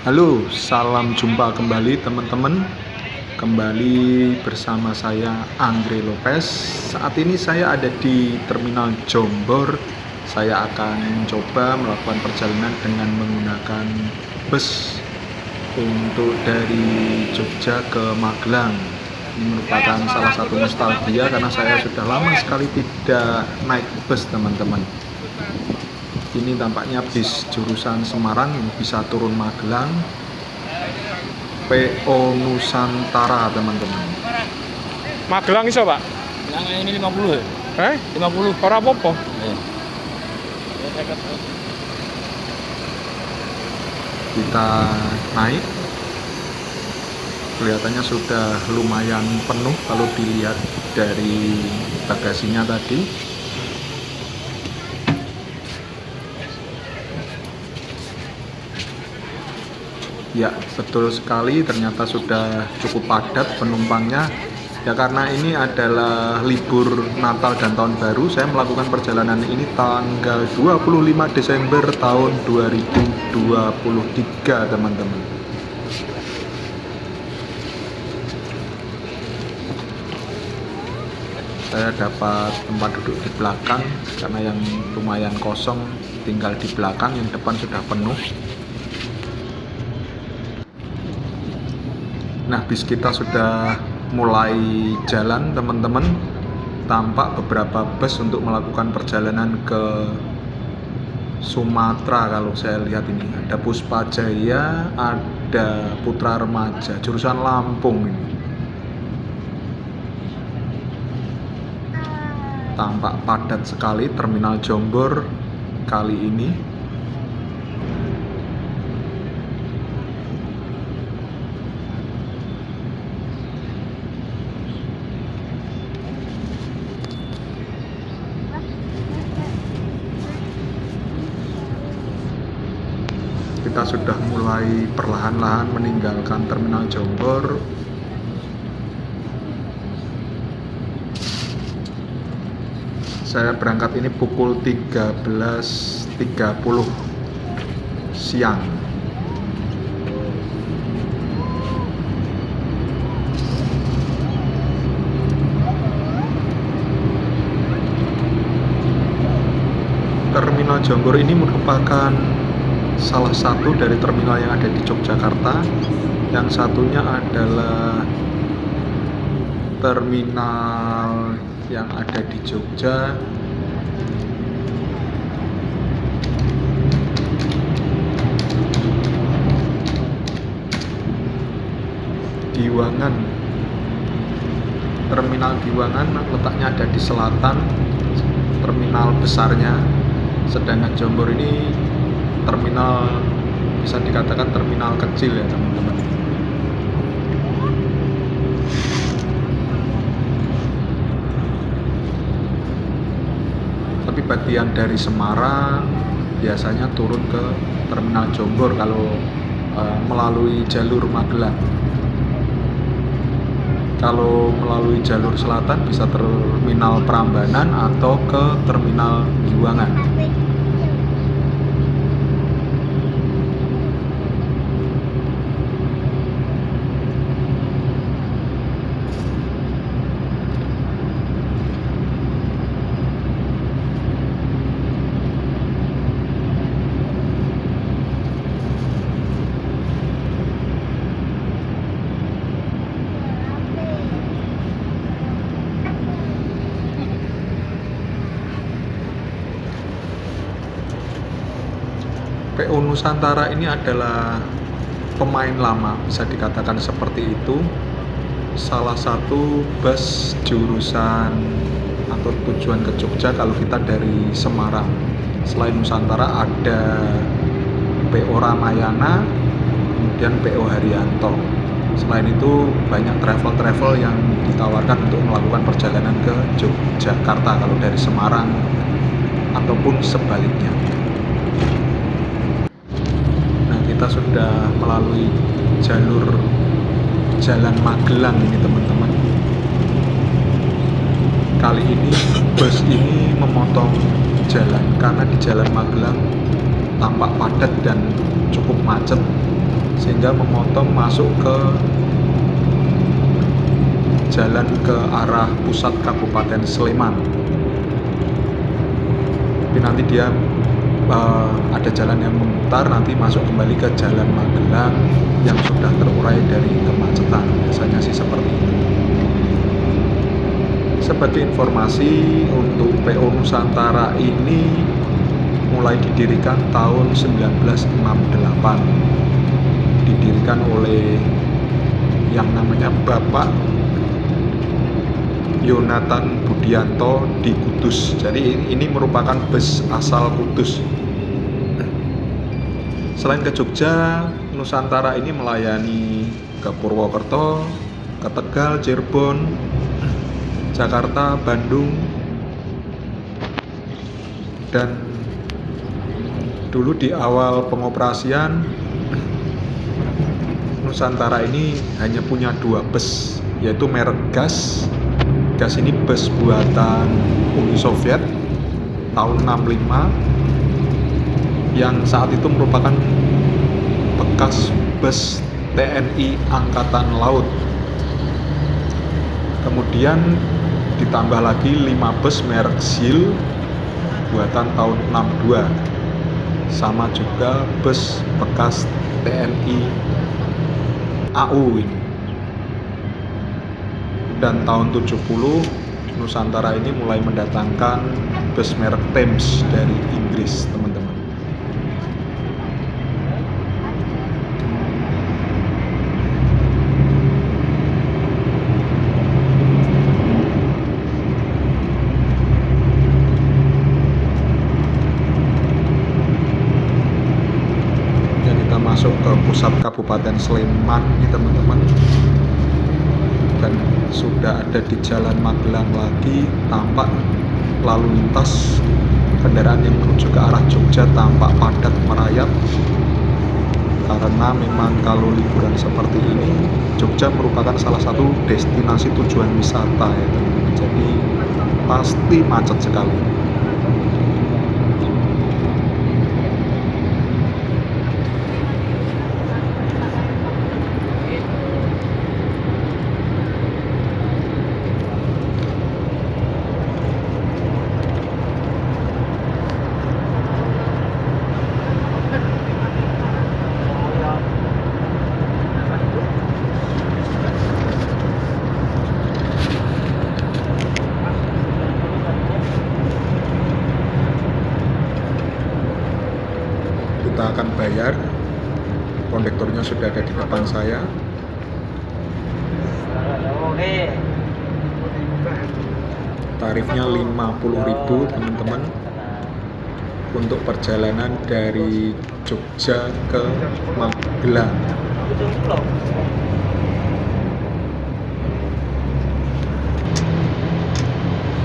Halo, salam jumpa kembali teman-teman. Kembali bersama saya Andre Lopez. Saat ini saya ada di Terminal Jombor. Saya akan mencoba melakukan perjalanan dengan menggunakan bus untuk dari Jogja ke Magelang. Ini merupakan salah satu nostalgia karena saya sudah lama sekali tidak naik bus, teman-teman. Ini tampaknya bis jurusan Semarang yang bisa turun Magelang. PO Nusantara, teman-teman. Magelang iso, Pak? Yang ini 50 ya? 50. Ora apa-apa. Iya. Kita naik. Kelihatannya sudah lumayan penuh kalau dilihat dari bagasinya tadi. Ya, betul sekali, ternyata sudah cukup padat penumpangnya. Ya, karena ini adalah libur Natal dan Tahun Baru, saya melakukan perjalanan ini tanggal 25 Desember tahun 2023, teman-teman. Saya dapat tempat duduk di belakang karena yang lumayan kosong tinggal di belakang, yang depan sudah penuh. Nah, bis kita sudah mulai jalan, teman-teman. Tampak beberapa bus untuk melakukan perjalanan ke Sumatera. Kalau saya lihat ini ada Puspa Jaya, ada Putra Remaja, jurusan Lampung ini. Tampak padat sekali Terminal Jombor kali ini. Kita sudah mulai perlahan-lahan meninggalkan Terminal Jombor. Saya berangkat ini pukul 13.30 siang. Terminal Jombor ini merupakan salah satu dari terminal yang ada di Yogyakarta. Yang satunya adalah terminal yang ada di Jogja. Giwangan. Terminal Giwangan letaknya ada di selatan, terminal besarnya. Sedangkan Jombor ini terminal, bisa dikatakan terminal kecil ya, teman-teman. Tapi bagi yang dari Semarang biasanya turun ke Terminal Jombor kalau melalui jalur Magelang. Kalau melalui jalur selatan bisa Terminal Prambanan atau ke Terminal Giwangan. PO Nusantara ini adalah pemain lama, bisa dikatakan seperti itu. Salah satu bus jurusan atau tujuan ke Jogja kalau kita dari Semarang. Selain Nusantara ada PO Ramayana, kemudian PO Haryanto. Selain itu banyak travel-travel yang ditawarkan untuk melakukan perjalanan ke Yogyakarta kalau dari Semarang ataupun sebaliknya. Kita sudah melalui jalur Jalan Magelang ini, teman-teman. Kali ini bus ini memotong jalan karena di Jalan Magelang tampak padat dan cukup macet. sehingga memotong masuk ke jalan ke arah pusat Kabupaten Sleman. Tapi nanti dia ada jalan yang memutar, nanti masuk kembali ke Jalan Magelang yang sudah terurai dari kemacetan. Biasanya sih seperti itu. Sebagai informasi, untuk PO Nusantara ini mulai didirikan tahun 1968. Didirikan oleh yang namanya Bapak Yonatan Budianto di Kudus. Jadi ini merupakan bus asal Kudus. Selain ke Jogja, Nusantara ini melayani ke Purwokerto, ke Tegal, Cirebon, Jakarta, Bandung, dan dulu di awal pengoperasian Nusantara ini hanya punya 2 bus, yaitu merek Gas. Gas ini bus buatan Uni Soviet tahun 65 yang saat itu merupakan bekas bus TNI Angkatan Laut. Kemudian ditambah lagi 5 bus merek Zil buatan tahun 62, sama juga bus bekas TNI AU ini. Dan tahun 70 Nusantara ini mulai mendatangkan bus merek Thames dari Inggris, teman-teman. Dan kita masuk ke pusat Kabupaten Sleman nih, teman-teman. Dan sudah ada di Jalan Magelang lagi, tampak lalu lintas kendaraan yang menuju ke arah Jogja tampak padat merayap, karena memang kalau liburan seperti ini Jogja merupakan salah satu destinasi tujuan wisata ya teman-teman. Jadi pasti macet sekali. Kita akan bayar. Kondekturnya sudah ada di depan saya. Tarifnya 50.000 teman-teman untuk perjalanan dari Jogja ke Magelang.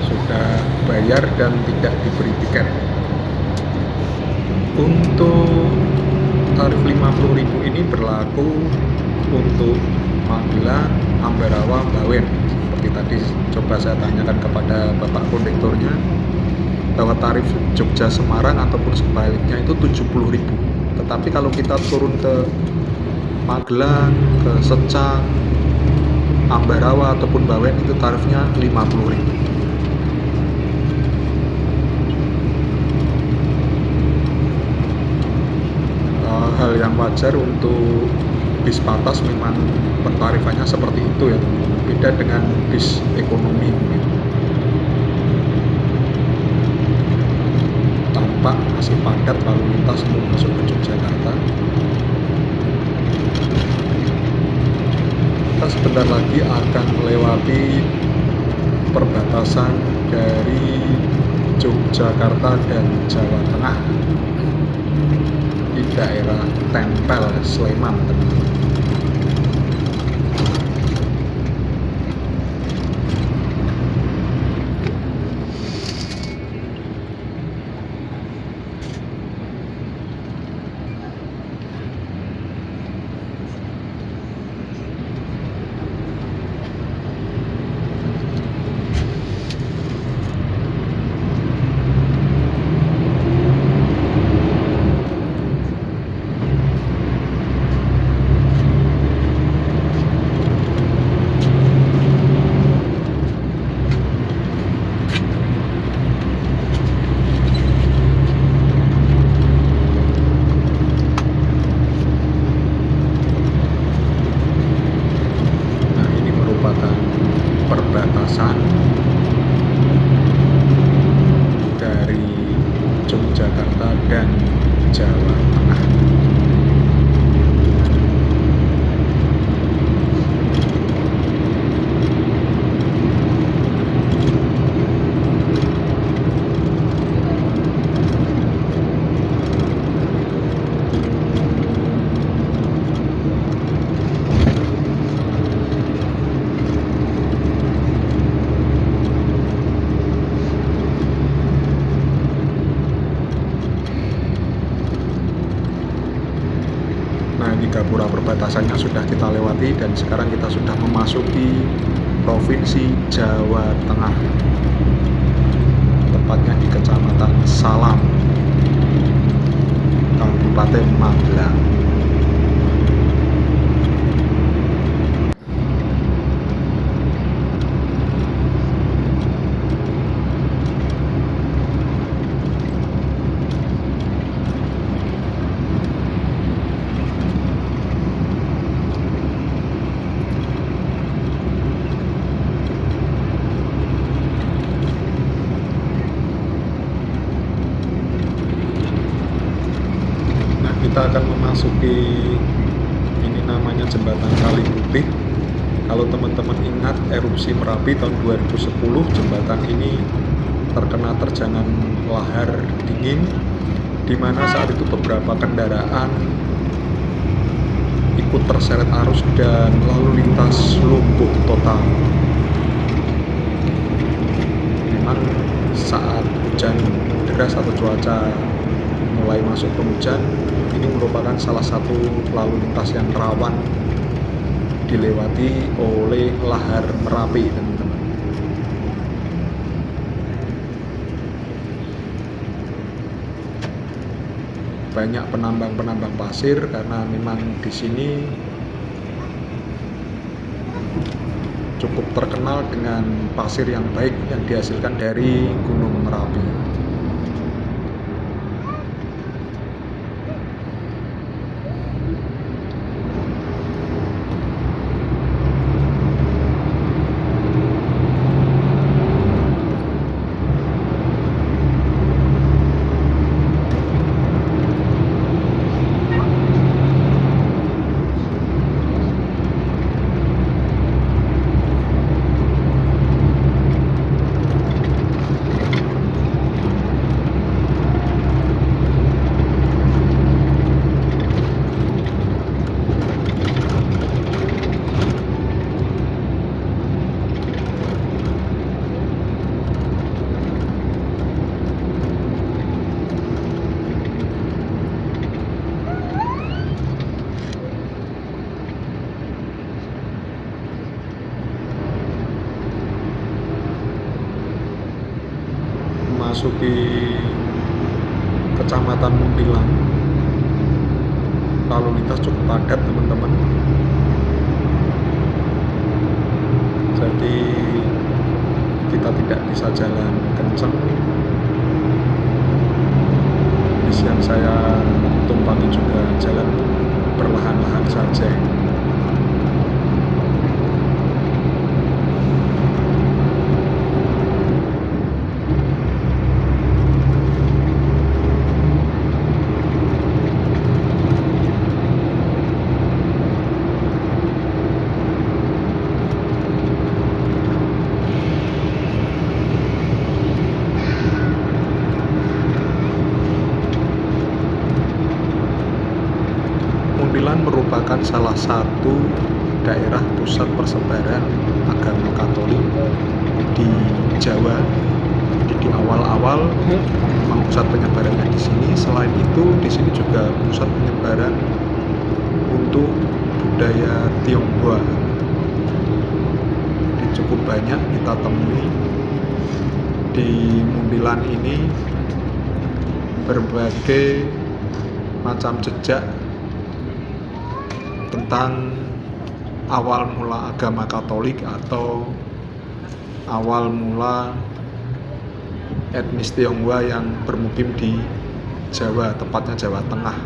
Sudah bayar dan tidak diberi tiket. Untuk tarif 50.000 ini berlaku untuk Magelang, Ambarawa, Bawen. Seperti tadi coba saya tanyakan kepada Bapak kondektornya bahwa tarif Jogja Semarang ataupun sebaliknya itu 70.000. Tetapi kalau kita turun ke Magelang, ke Secang, Ambarawa ataupun Bawen itu tarifnya 50.000. Hal yang wajar untuk bis patas, memang pentarifannya seperti itu ya teman-teman. Beda dengan bis ekonomi gitu. Tampak masih padat lalu lintas untuk masuk ke Yogyakarta. Kita sebentar lagi akan melewati perbatasan dari Yogyakarta dan Jawa Tengah di daerah Tempel, Sleman, teman-teman. ini Gapura perbatasannya sudah kita lewati dan sekarang kita sudah memasuki Provinsi Jawa Tengah, tepatnya di Kecamatan Salam, Kabupaten Magelang. Kita akan memasuki, ini namanya jembatan Kali Putih. Kalau teman-teman ingat erupsi Merapi tahun 2010, jembatan ini terkena terjangan lahar dingin, di mana saat itu beberapa kendaraan ikut terseret arus dan lalu lintas lumpuh total. Memang saat hujan deras atau cuaca mulai masuk penghujan, ini merupakan salah satu lalu lintas yang rawan dilewati oleh lahar Merapi, teman-teman. Banyak penambang-penambang pasir karena memang di sini cukup terkenal dengan pasir yang baik yang dihasilkan dari Gunung Merapi. Memasuki Kecamatan Muntilan, lalu lintas cukup padat, teman-teman. Jadi kita tidak bisa jalan kencang. Bis yang saya tumpangi juga jalan perlahan-lahan saja. Muntilan merupakan salah satu daerah pusat persebaran agama Katolik di Jawa. Jadi di awal-awal memang pusat penyebarannya di sini. Selain itu, di sini juga pusat penyebaran untuk budaya Tionghoa. Jadi cukup banyak kita temui di Muntilan ini berbagai macam jejak tentang awal mula agama Katolik atau awal mula etnis Tionghoa yang bermukim di Jawa, tepatnya Jawa Tengah.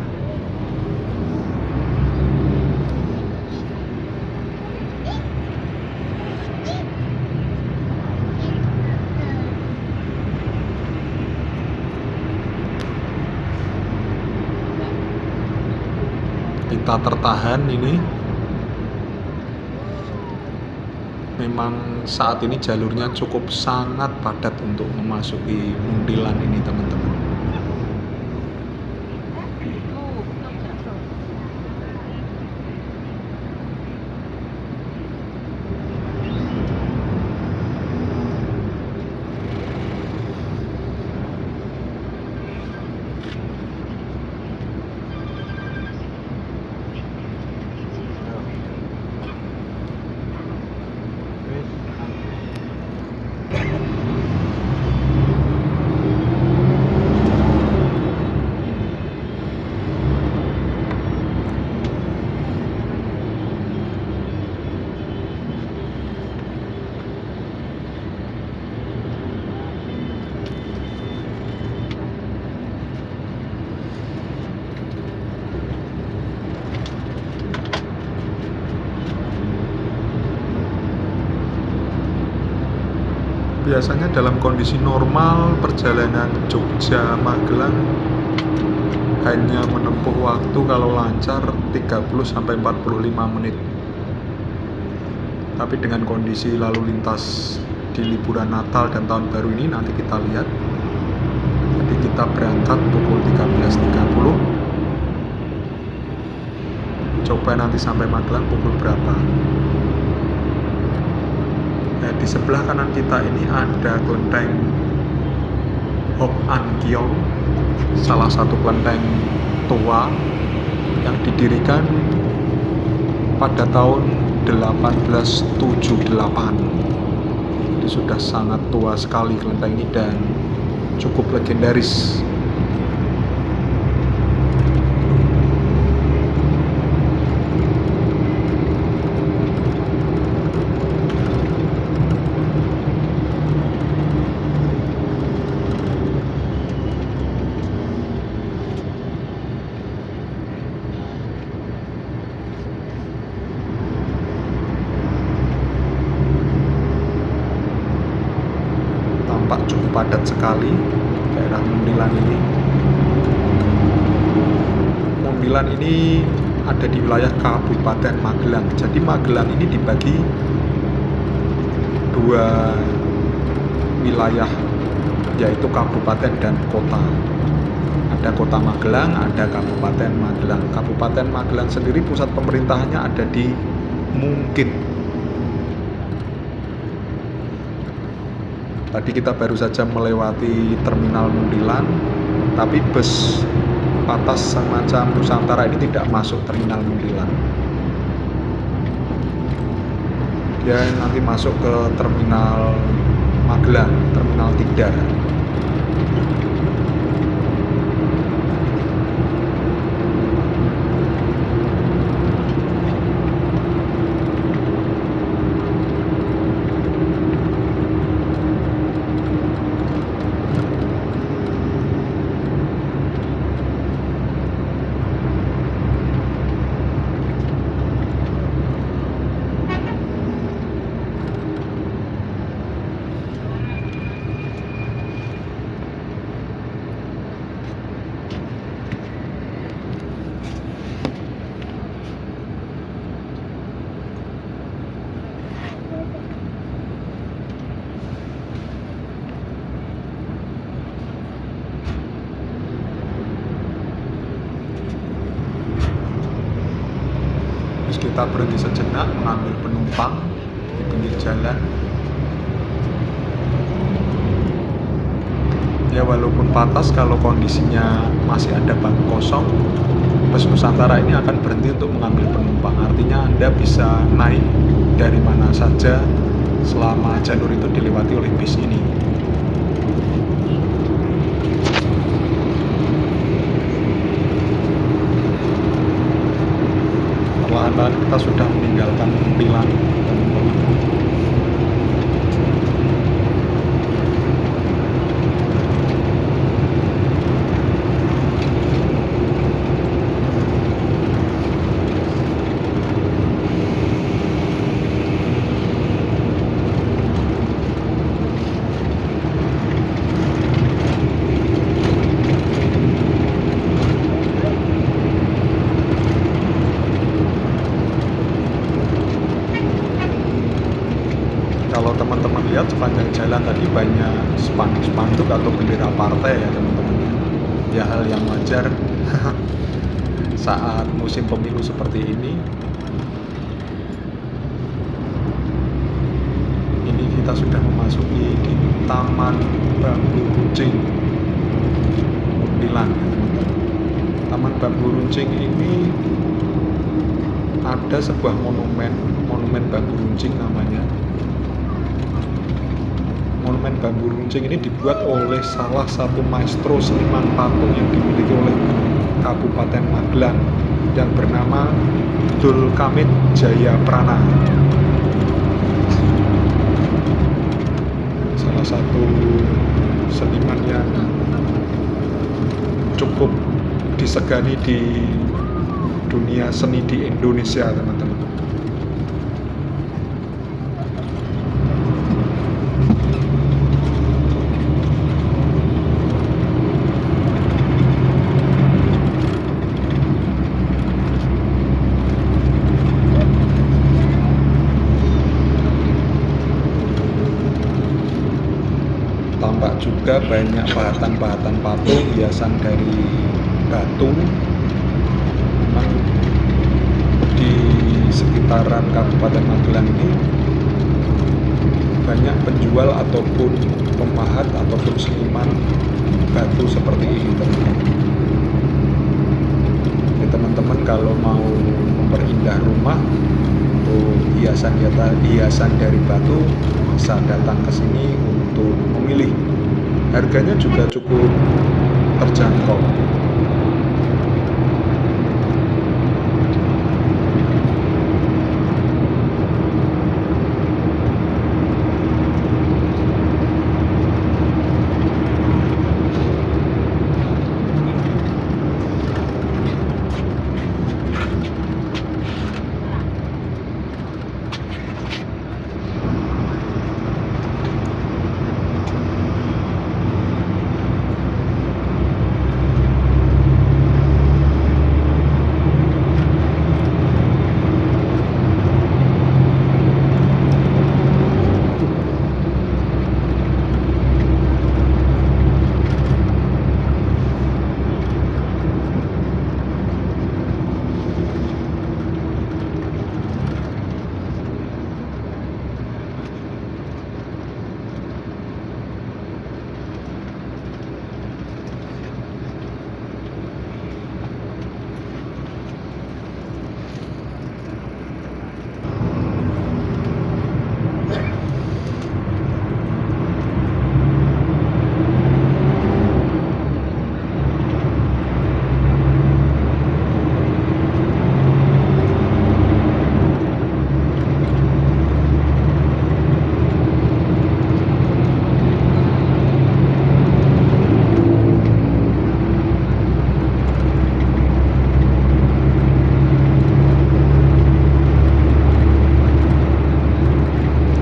Kita tertahan ini, memang saat ini jalurnya cukup sangat padat untuk memasuki Muntilan ini, teman-teman. Biasanya dalam kondisi normal perjalanan Jogja Magelang hanya menempuh waktu kalau lancar 30-45 menit. Tapi dengan kondisi lalu lintas di liburan Natal dan Tahun Baru ini nanti kita lihat. Jadi kita berangkat pukul 13.30. Coba nanti sampai Magelang pukul berapa. Di sebelah kanan kita ini ada kelenteng Hok An Kiong, salah satu kelenteng tua yang didirikan pada tahun 1878. Jadi sudah sangat tua sekali kelenteng ini dan cukup legendaris. Tampak cukup padat sekali daerah Mundilan ini. Mundilan ini ada di wilayah Kabupaten Magelang. Jadi Magelang ini dibagi dua wilayah, yaitu kabupaten dan kota. Ada kota Magelang, ada Kabupaten Magelang. Kabupaten Magelang sendiri pusat pemerintahannya ada di Mungkin. Tadi kita baru saja melewati terminal Mundilan, tapi bus Patas semacam Nusantara ini tidak masuk terminal Mundilan. Dia nanti masuk ke terminal Magelang, terminal Tidar. Terus kita berhenti sejenak mengambil penumpang di pinggir jalan. Ya walaupun Patas, kalau kondisinya masih ada bangku kosong, bus Nusantara ini akan berhenti untuk mengambil penumpang. Artinya Anda bisa naik dari mana saja selama jalur itu dilewati oleh bis ini. Perlahan-lahan kita sudah meninggalkan Mundilan, teman-teman. Kalau teman-teman lihat sepanjang jalan tadi banyak spanduk-spanduk atau bendera partai ya teman-teman. Ya hal yang wajar saat musim pemilu seperti ini. Ini kita sudah memasuki di Taman Bambu Runcing Mundilan ya teman-teman. Taman Bambu Runcing ini ada sebuah monumen bambu runcing namanya. Monumen bambu runcing ini dibuat oleh salah satu maestro seniman patung yang dimiliki oleh Kabupaten Magelang yang bernama Dulkamit Jayaprana. Salah satu seniman yang cukup disegani di dunia seni di Indonesia, teman-teman. juga banyak pahatan-pahatan patung hiasan dari batu. Memang di sekitaran Kabupaten Magelang ini banyak penjual ataupun pemahat ataupun seniman batu seperti ini, teman-teman. Jadi teman-teman kalau mau memperindah rumah untuk hiasan dari batu bisa datang ke sini untuk memilih. Harganya juga cukup terjangkau.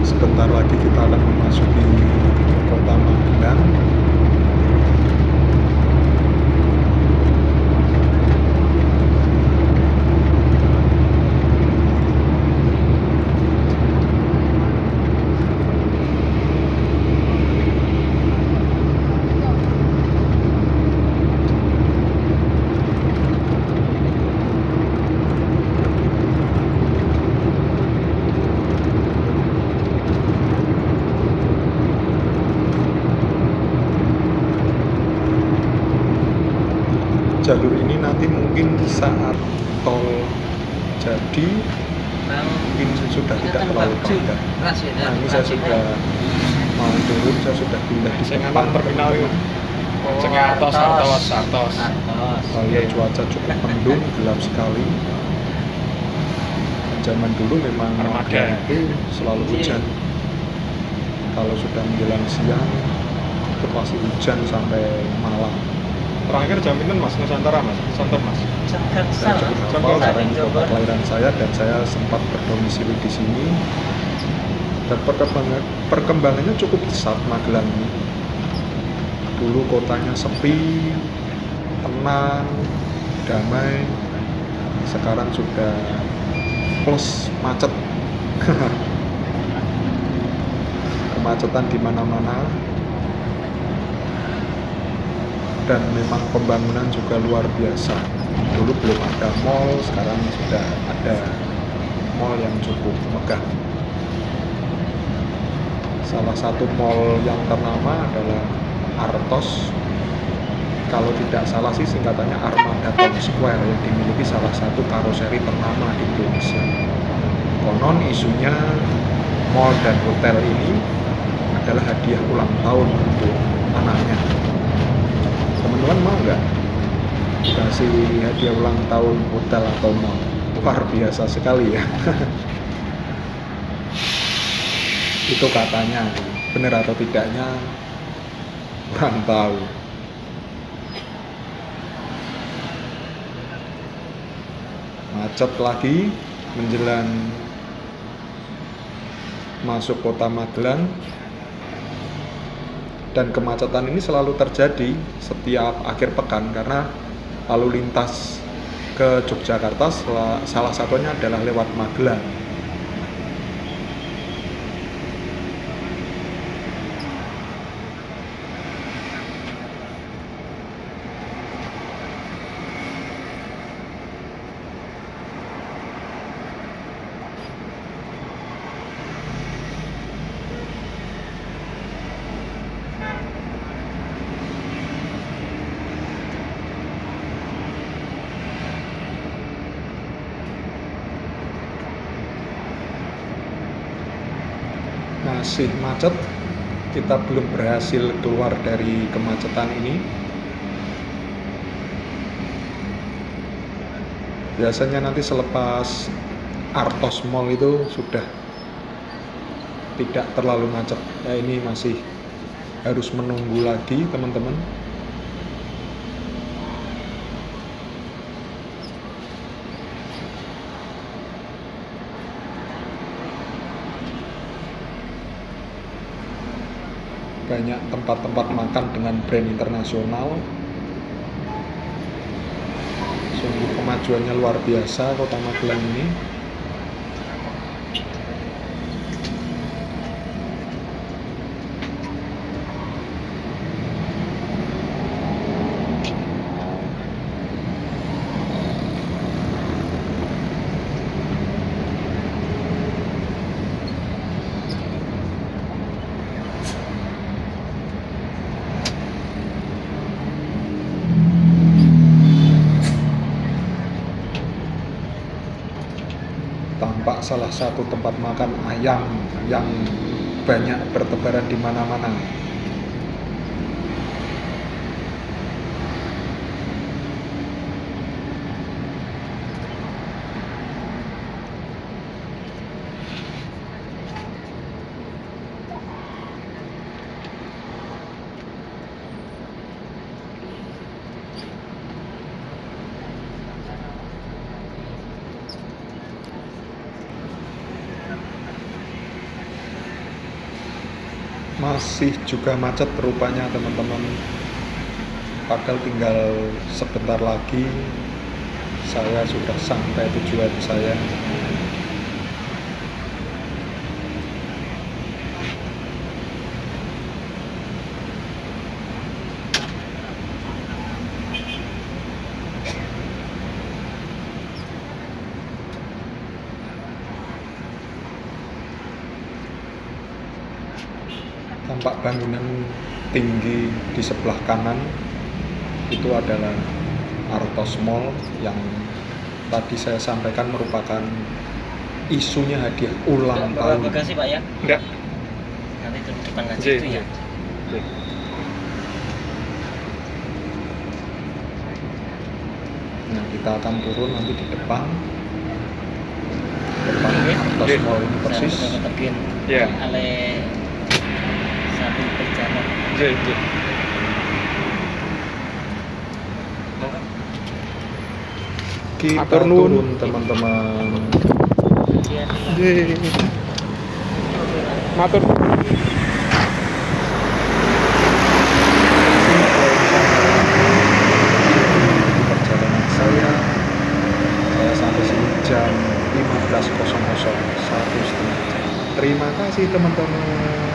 Sebentar lagi kita akan memasuki kota Magelang. Jalur ini nanti mungkin saat tol jadi mungkin sudah tidak terlalu padat. Nah, ini saya sudah mau turun, saya sudah pindah di Sing depan anak terminal itu. Sing atos. Oh ya, cuaca cukup mendung, gelap sekali. Zaman dulu memang Armada. Magelang itu selalu hujan. Kalau sudah menjelang siang itu pasti hujan sampai malam. Terakhir jam pinten Mas Nusantara Mas? Sonten Mas. Saya cukup hafal karena ini kota kelahiran saya dan saya sempat berdomisili di sini. Dan perkembangannya cukup pesat Magelang ini. Dulu kotanya sepi, tenang, damai. Sekarang sudah plus macet. Kemacetan di mana-mana. Dan memang pembangunan juga luar biasa. Dulu belum ada mall, sekarang sudah ada mall yang cukup megah. Salah satu mall yang ternama adalah Artos. Kalau tidak salah sih singkatannya Armada Town Square yang dimiliki salah satu karoseri ternama di Indonesia. Konon isunya mall dan hotel ini adalah hadiah ulang tahun untuk anaknya. Teman-teman mau nggak kasih hadiah ulang tahun hotel atau mall? Luar biasa sekali ya. Itu katanya, benar atau tidaknya kurang tahu. Macet lagi menjelang masuk kota Magelang. Dan kemacetan ini selalu terjadi setiap akhir pekan karena lalu lintas ke Yogyakarta salah satunya adalah lewat Magelang. masih macet. Kita belum berhasil keluar dari kemacetan ini. Biasanya nanti selepas Artos Mall itu sudah tidak terlalu macet. Ya, ini masih harus menunggu lagi teman-teman. Banyak tempat-tempat makan dengan brand internasional. Sungguh kemajuannya luar biasa Kota Magelang ini. Tampak salah satu tempat makan ayam yang banyak bertebaran di mana-mana. Masih juga macet rupanya teman-teman. Padahal tinggal sebentar lagi saya sudah sampai tujuan saya. Tampak bangunan tinggi di sebelah kanan itu adalah Artos Mall yang tadi saya sampaikan merupakan isunya hadiah ulang tahun. Bagasi Pak ya? Enggak. Nanti itu depan ngaji J. itu ya. Nah, kita akan turun nanti di depan Oke. Artos Mall ini persis. Saya udah ketekin. Iya. Ale satu perjalanan. J. Monggo. Kita Atur nuwun. turun teman-teman. Matur. Perjalanan saya sampai sini jam 15.00, 1,5 jam. Terima kasih teman-teman.